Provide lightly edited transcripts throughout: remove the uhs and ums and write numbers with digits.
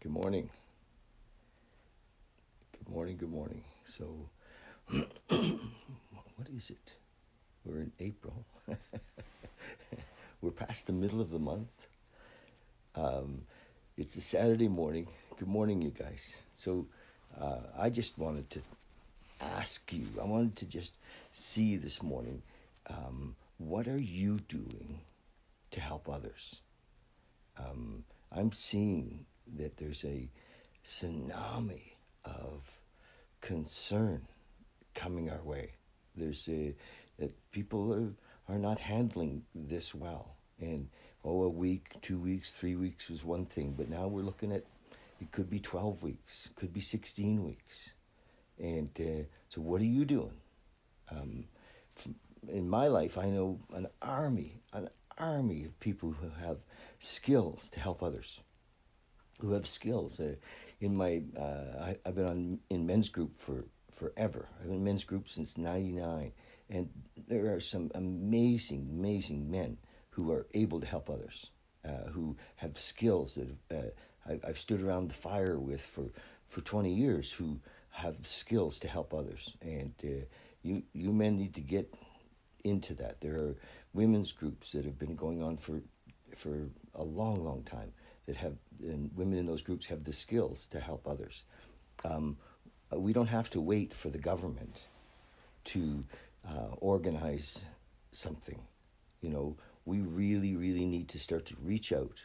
Good morning. Good morning. Good morning. So, what is it? We're in April. We're past the middle of the month. Um, it's a Saturday morning. Good morning, you guys. So, I just wanted to ask you, I wanted to just see this morning, what are you doing to help others? I'm seeing that there's a tsunami of concern coming our way. There's that people are not handling this well. And a week, 2 weeks, 3 weeks was one thing, but now we're looking at it could be 12 weeks, could be 16 weeks. And so what are you doing? Um, in my life, I know an army of people who have skills to help others, who have skills. I've been in men's group for forever. I've been in men's group since '99, and there are some amazing men who are able to help others, who have skills that I've stood around the fire with for 20 years, who have skills to help others. And you men need to get into that. There are women's groups that have been going on for a long time, and women in those groups have the skills to help others. We don't have to wait for the government to organize something. We really need to start to reach out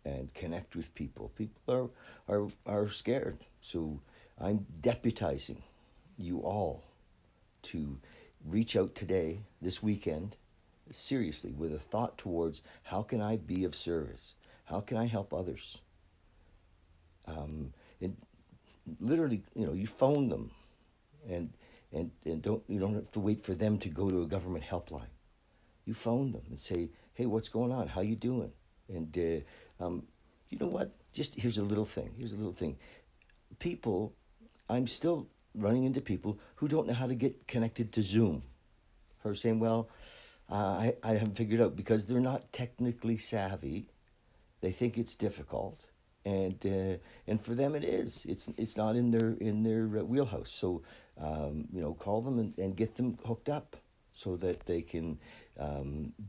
and connect with people. People are scared, so I'm deputizing you all to reach out today, this weekend, seriously, with a thought towards how can I be of service? How can I help others? And literally, you phone them, and you don't have to wait for them to go to a government helpline. You phone them and say, "Hey, what's going on? How you doing?" And you know what? Just here's a little thing. People, I'm still running into people who don't know how to get connected to Zoom. Who are saying, "Well, I haven't figured out," because they're not technically savvy. They think it's difficult, and for them it is. It's not in their wheelhouse. So call them and get them hooked up so that they can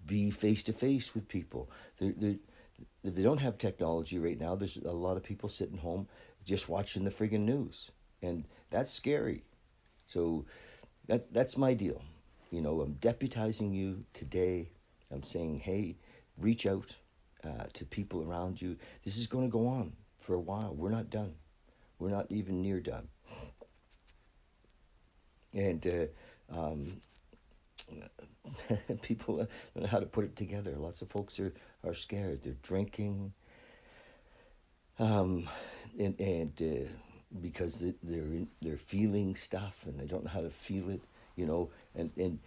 be face to face with people. They don't have technology right now. There's a lot of people sitting home just watching the friggin' news, and that's scary. So that's my deal. I'm deputizing you today. I'm saying, hey, reach out to people around you. This is going to go on for a while. We're not done. We're not even near done. And people don't know how to put it together. Lots of folks are scared. They're drinking, and because they're feeling stuff and they don't know how to feel it. And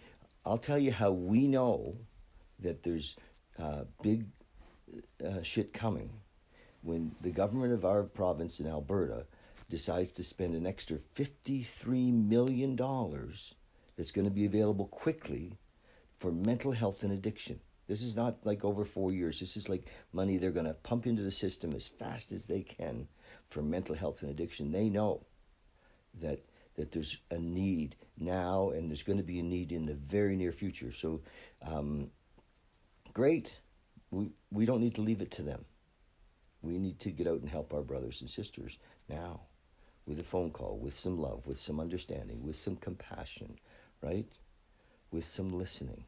I'll tell you how we know that there's big shit coming when the government of our province in Alberta decides to spend an extra $53 million that's going to be available quickly for mental health and addiction. This is not like over 4 years. This is like money they're going to pump into the system as fast as they can for mental health and addiction. They know that there's a need now, and there's going to be a need in the very near future. So, great. We don't need to leave it to them. We need to get out and help our brothers and sisters now, with a phone call, with some love, with some understanding, with some compassion, right? With some listening.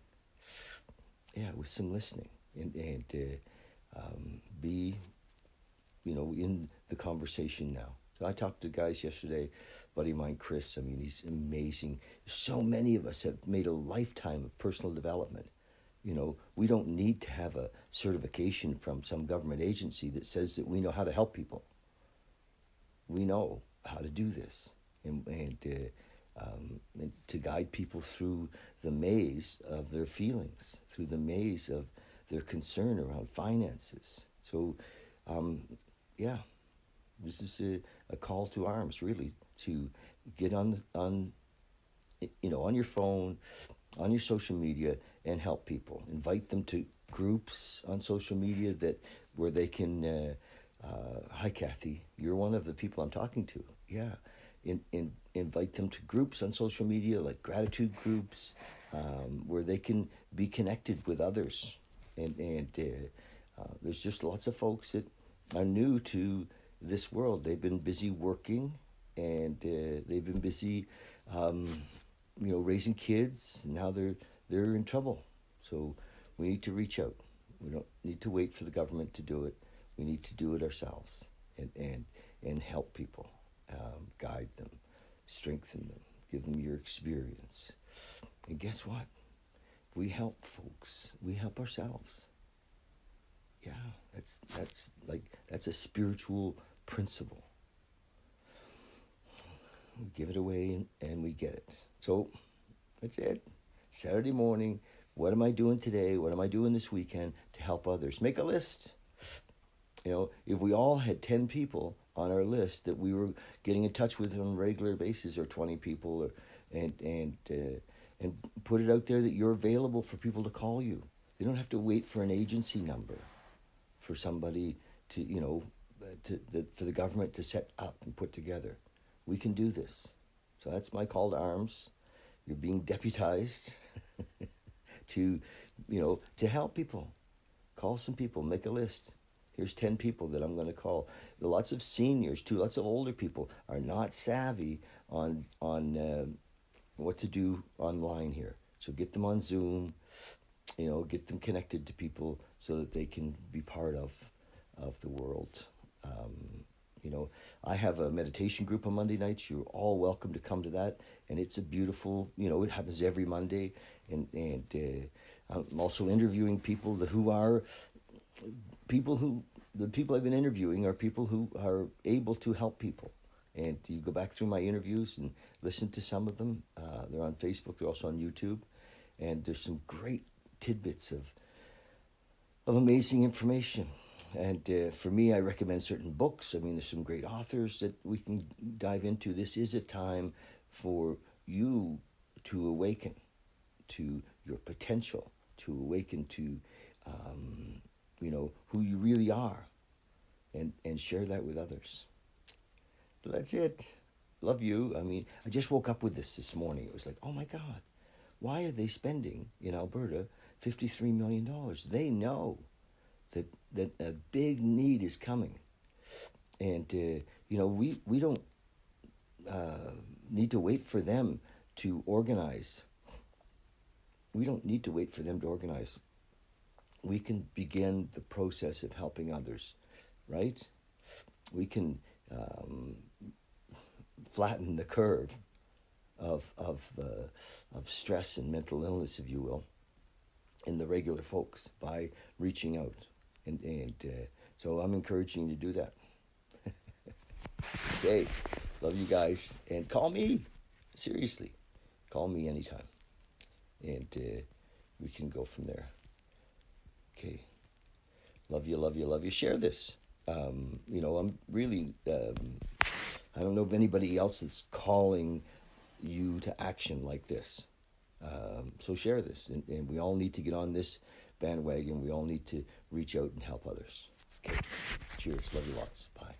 Yeah, with some listening, and be, in the conversation now. So I talked to guys yesterday, buddy of mine, Chris. I mean, he's amazing. So many of us have made a lifetime of personal development. We don't need to have a certification from some government agency that says that we know how to help people. We know how to do this, and to guide people through the maze of their feelings, through the maze of their concern around finances. So, this is a call to arms, really, to get on your phone, on your social media, and help people. Invite them to groups on social media where they can Hi, Kathy. You're one of the people I'm talking to. Yeah. Invite them to groups on social media, like gratitude groups, where they can be connected with others. And there's just lots of folks that are new to this world. They've been busy working, and they've been busy, raising kids. And now they're in trouble. So we need to reach out. We don't need to wait for the government to do it. We need to do it ourselves and help people, guide them, strengthen them, give them your experience. And guess what? We help folks. We help ourselves. Yeah, that's a spiritual principle. We give it away and we get it. So that's it. Saturday morning. What am I doing today? What am I doing this weekend to help others? Make a list. If we all had 10 people on our list that we were getting in touch with on a regular basis, or 20 people, and put it out there that you're available for people to call you. They don't have to wait for an agency number for somebody to, for the government to set up and put together. We can do this. So that's my call to arms. You're being deputized to help people. Call some people, make a list. Here's 10 people that I'm going to call. Lots of seniors too, lots of older people are not savvy on what to do online here. So get them on Zoom, get them connected to people so that they can be part of the world. I have a meditation group on Monday nights. You're all welcome to come to that. And it's a beautiful, it happens every Monday. And I'm also interviewing people the people I've been interviewing are people who are able to help people. And you go back through my interviews and listen to some of them. They're on Facebook. They're also on YouTube. And there's some great tidbits of amazing information. And for me, I recommend certain books. I mean, there's some great authors that we can dive into. This is a time for you to awaken to your potential, to awaken to, who you really are, and share that with others. So that's it. Love you. I mean, I just woke up with this morning. It was like, oh my God, why are they spending in Alberta $53 million? They know that a big need is coming. And, we don't need to wait for them to organize. We don't need to wait for them to organize. We can begin the process of helping others, right? We can flatten the curve of stress and mental illness, if you will, in the regular folks by reaching out. And so I'm encouraging you to do that. Okay, love you guys. And call me, seriously. Call me anytime. And we can go from there. Okay. Love you, love you, love you. Share this. I'm really, I don't know of anybody else that's calling you to action like this. So share this. And we all need to get on this bandwagon. We all need to reach out and help others. Okay. Cheers. Love you lots. Bye.